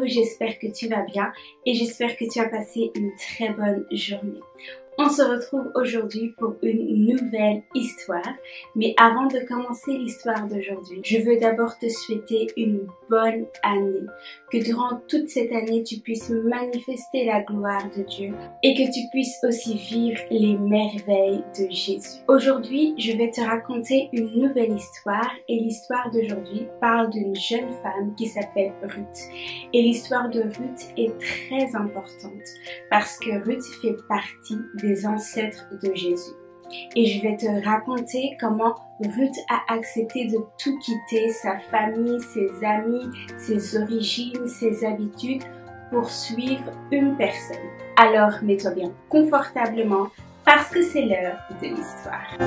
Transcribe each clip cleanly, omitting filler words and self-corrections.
j'espère que tu vas bien et j'espère que tu as passé une très bonne journée. On se retrouve aujourd'hui pour une nouvelle histoire, mais avant de commencer l'histoire d'aujourd'hui, je veux d'abord te souhaiter une bonne année, que durant toute cette année tu puisses manifester la gloire de Dieu et que tu puisses aussi vivre les merveilles de Jésus. Aujourd'hui, je vais te raconter une nouvelle histoire et l'histoire d'aujourd'hui parle d'une jeune femme qui s'appelle Ruth. Et l'histoire de Ruth est très importante parce que Ruth fait partie des ancêtres de Jésus. Et je vais te raconter comment Ruth a accepté de tout quitter, sa famille, ses amis, ses origines, ses habitudes pour suivre une personne. Alors mets-toi bien confortablement parce que c'est l'heure de l'histoire.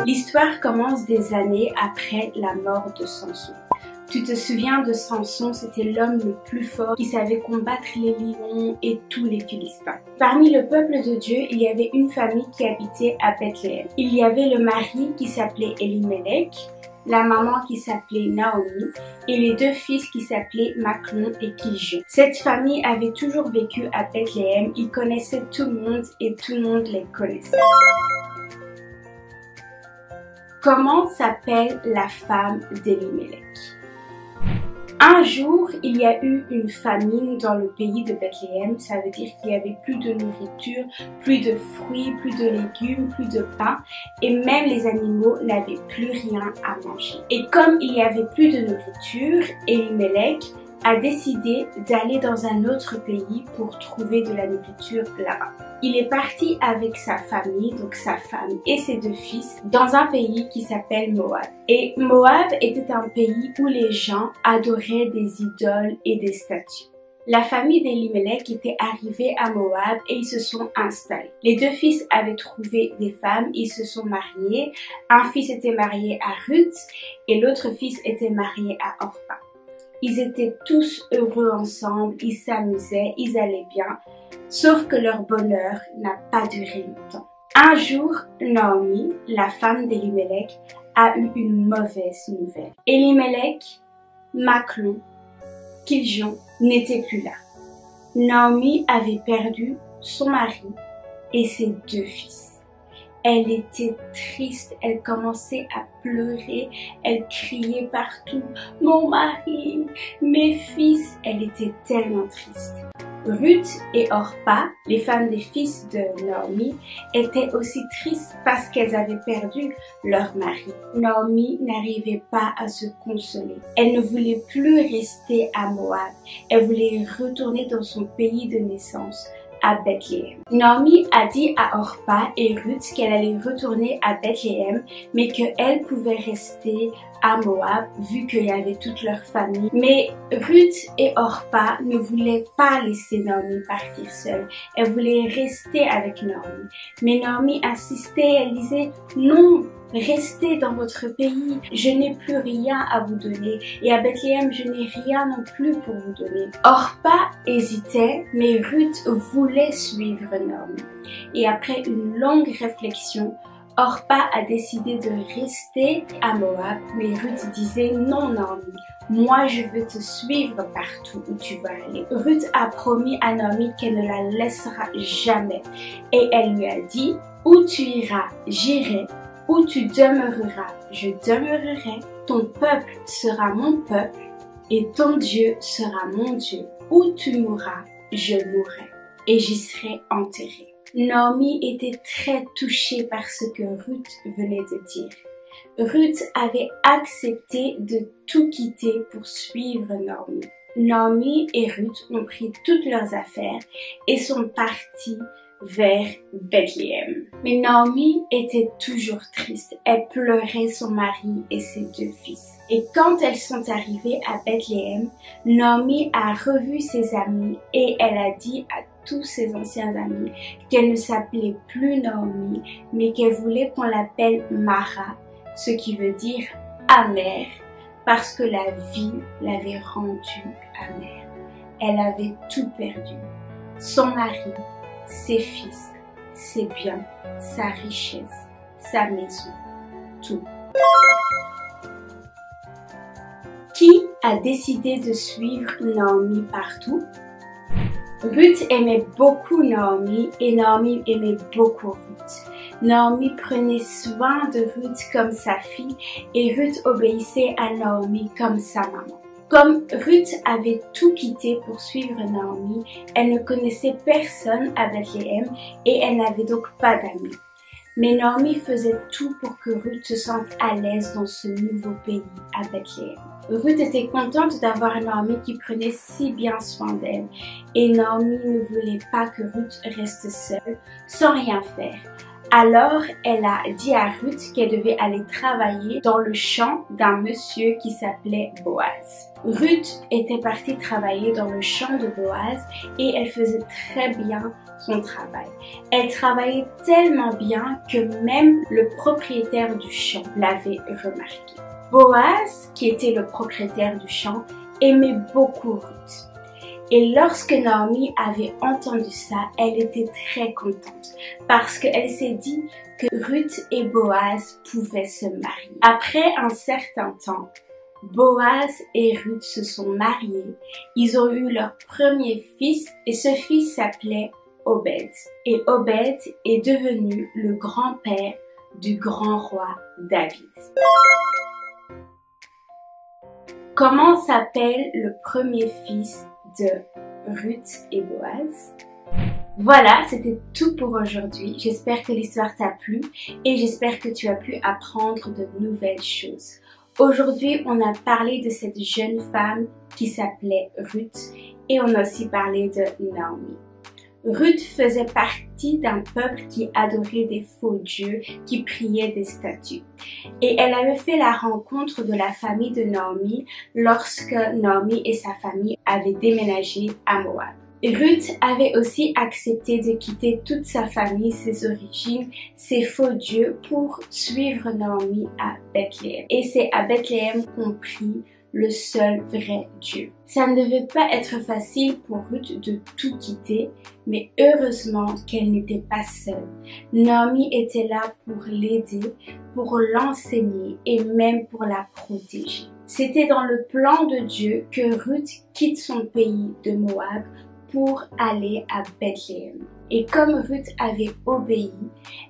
L'histoire commence des années après la mort de Samson. Tu te souviens de Samson, c'était l'homme le plus fort qui savait combattre les lions et tous les Philistins. Parmi le peuple de Dieu, il y avait une famille qui habitait à Bethléem. Il y avait le mari qui s'appelait Elimelech, la maman qui s'appelait Naomi et les deux fils qui s'appelaient Machlon et Kiljon. Cette famille avait toujours vécu à Bethléem, ils connaissaient tout le monde et tout le monde les connaissait. Comment s'appelle la femme d'Elimelech? Un jour, il y a eu une famine dans le pays de Bethléem. Ça veut dire qu'il y avait plus de nourriture, plus de fruits, plus de légumes, plus de pain. Et même les animaux n'avaient plus rien à manger. Et comme il y avait plus de nourriture, Elimelech a décidé d'aller dans un autre pays pour trouver de la nourriture là-bas. Il est parti avec sa famille, donc sa femme et ses deux fils, dans un pays qui s'appelle Moab. Et Moab était un pays où les gens adoraient des idoles et des statues. La famille d'Elimelech était arrivée à Moab et ils se sont installés. Les deux fils avaient trouvé des femmes, ils se sont mariés. Un fils était marié à Ruth et l'autre fils était marié à Orpa. Ils étaient tous heureux ensemble, ils s'amusaient, ils allaient bien, sauf que leur bonheur n'a pas duré longtemps. Un jour, Naomi, la femme d'Elimelech, a eu une mauvaise nouvelle. Elimelech, Machlon, Kiljon n'étaient plus là. Naomi avait perdu son mari et ses deux fils. Elle était triste, elle commençait à pleurer, elle criait partout « Mon mari, mes fils !» Elle était tellement triste. Ruth et Orpa, les femmes des fils de Naomi, étaient aussi tristes parce qu'elles avaient perdu leur mari. Naomi n'arrivait pas à se consoler. Elle ne voulait plus rester à Moab. Elle voulait retourner dans son pays de naissance, à Bethléem. Naomi a dit à Orpa et Ruth qu'elle allait retourner à Bethléem, mais qu'elle pouvait rester à Moab vu qu'il y avait toute leur famille. Mais Ruth et Orpa ne voulaient pas laisser Naomi partir seule. Elles voulaient rester avec Naomi. Mais Naomi insistait, elle disait non, restez dans votre pays, je n'ai plus rien à vous donner et à Bethléem je n'ai rien non plus pour vous donner. Orpa hésitait, mais Ruth voulait suivre Naomi. Et après une longue réflexion, Orpa a décidé de rester à Moab, mais Ruth disait non Naomi, moi je veux te suivre partout où tu vas aller. Ruth a promis à Naomi qu'elle ne la laissera jamais et elle lui a dit où tu iras, j'irai. Où tu demeureras, je demeurerai, ton peuple sera mon peuple et ton Dieu sera mon Dieu. Où tu mourras, je mourrai et j'y serai enterrée. Naomi était très touchée par ce que Ruth venait de dire. Ruth avait accepté de tout quitter pour suivre Naomi. Naomi et Ruth ont pris toutes leurs affaires et sont partis vers Bethléem. Mais Naomi était toujours triste. Elle pleurait son mari et ses deux fils. Et quand elles sont arrivées à Bethléem, Naomi a revu ses amis et elle a dit à tous ses anciens amis qu'elle ne s'appelait plus Naomi, mais qu'elle voulait qu'on l'appelle Mara, ce qui veut dire amère, parce que la vie l'avait rendue amère. Elle avait tout perdu. Son mari, ses fils, ses biens, sa richesse, sa maison, tout. Qui a décidé de suivre Naomi partout? Ruth aimait beaucoup Naomi et Naomi aimait beaucoup Ruth. Naomi prenait soin de Ruth comme sa fille et Ruth obéissait à Naomi comme sa maman. Comme Ruth avait tout quitté pour suivre Naomi, elle ne connaissait personne à Bethléem et elle n'avait donc pas d'amis. Mais Naomi faisait tout pour que Ruth se sente à l'aise dans ce nouveau pays à Bethléem. Ruth était contente d'avoir Naomi qui prenait si bien soin d'elle et Naomi ne voulait pas que Ruth reste seule sans rien faire. Alors, elle a dit à Ruth qu'elle devait aller travailler dans le champ d'un monsieur qui s'appelait Boaz. Ruth était partie travailler dans le champ de Boaz et elle faisait très bien son travail. Elle travaillait tellement bien que même le propriétaire du champ l'avait remarqué. Boaz, qui était le propriétaire du champ, aimait beaucoup Ruth. Et lorsque Naomi avait entendu ça, elle était très contente parce qu'elle s'est dit que Ruth et Boaz pouvaient se marier. Après un certain temps, Boaz et Ruth se sont mariés. Ils ont eu leur premier fils et ce fils s'appelait Obed. Et Obed est devenu le grand-père du grand roi David. Comment s'appelle le premier fils de Ruth et Boaz? Voilà, c'était tout pour aujourd'hui. J'espère que l'histoire t'a plu et j'espère que tu as pu apprendre de nouvelles choses. Aujourd'hui, on a parlé de cette jeune femme qui s'appelait Ruth et on a aussi parlé de Naomi. Ruth faisait partie d'un peuple qui adorait des faux dieux, qui priait des statues. Et elle avait fait la rencontre de la famille de Naomi lorsque Naomi et sa famille avaient déménagé à Moab. Ruth avait aussi accepté de quitter toute sa famille, ses origines, ses faux dieux pour suivre Naomi à Bethléem. Et c'est à Bethléem qu'on prie le seul vrai Dieu. Ça ne devait pas être facile pour Ruth de tout quitter, mais heureusement qu'elle n'était pas seule. Naomi était là pour l'aider, pour l'enseigner et même pour la protéger. C'était dans le plan de Dieu que Ruth quitte son pays de Moab pour aller à Bethléem. Et comme Ruth avait obéi,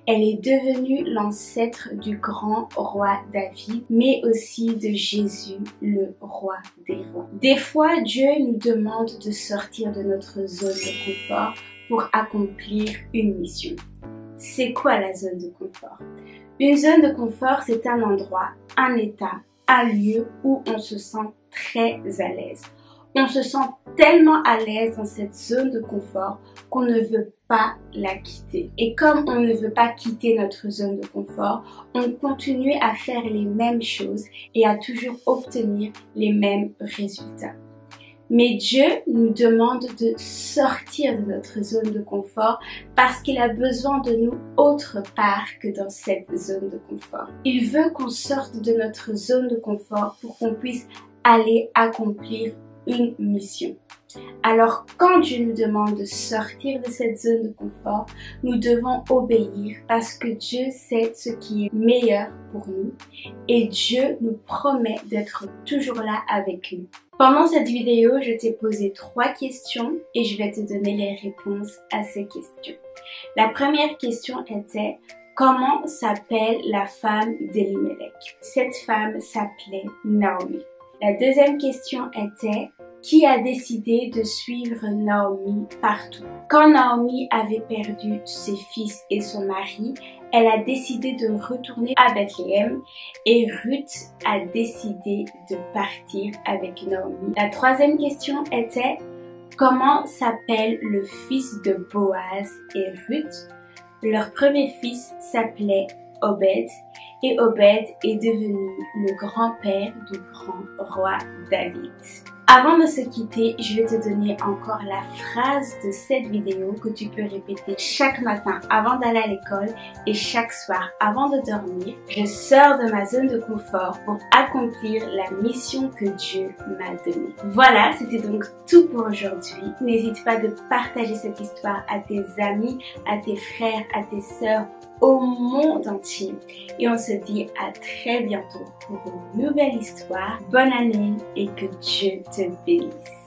elle est devenue l'ancêtre du grand roi David, mais aussi de Jésus, le roi des rois. Des fois, Dieu nous demande de sortir de notre zone de confort pour accomplir une mission. C'est quoi la zone de confort? Une zone de confort, c'est un endroit, un état, un lieu où on se sent très à l'aise. On se sent tellement à l'aise dans cette zone de confort qu'on ne veut pas la quitter. Et comme on ne veut pas quitter notre zone de confort, on continue à faire les mêmes choses et à toujours obtenir les mêmes résultats. Mais Dieu nous demande de sortir de notre zone de confort parce qu'il a besoin de nous autre part que dans cette zone de confort. Il veut qu'on sorte de notre zone de confort pour qu'on puisse aller accomplir une mission. Alors quand Dieu nous demande de sortir de cette zone de confort, nous devons obéir parce que Dieu sait ce qui est meilleur pour nous et Dieu nous promet d'être toujours là avec nous. Pendant cette vidéo, je t'ai posé 3 questions et je vais te donner les réponses à ces questions. La première question était: comment s'appelle la femme d'Elimelech? Cette femme s'appelait Naomi. La deuxième question était: qui a décidé de suivre Naomi partout? Quand Naomi avait perdu ses fils et son mari, elle a décidé de retourner à Bethléem et Ruth a décidé de partir avec Naomi. La troisième question était: comment s'appelle le fils de Boaz et Ruth? Leur premier fils s'appelait Obed et Obed est devenu le grand-père du grand roi David. Avant de se quitter, je vais te donner encore la phrase de cette vidéo que tu peux répéter chaque matin avant d'aller à l'école et chaque soir avant de dormir. Je sors de ma zone de confort pour accomplir la mission que Dieu m'a donnée. Voilà, c'était donc tout pour aujourd'hui. N'hésite pas de partager cette histoire à tes amis, à tes frères, à tes sœurs, au monde entier. Et on se dit à très bientôt pour une nouvelle histoire. Bonne année et que Dieu te bénisse.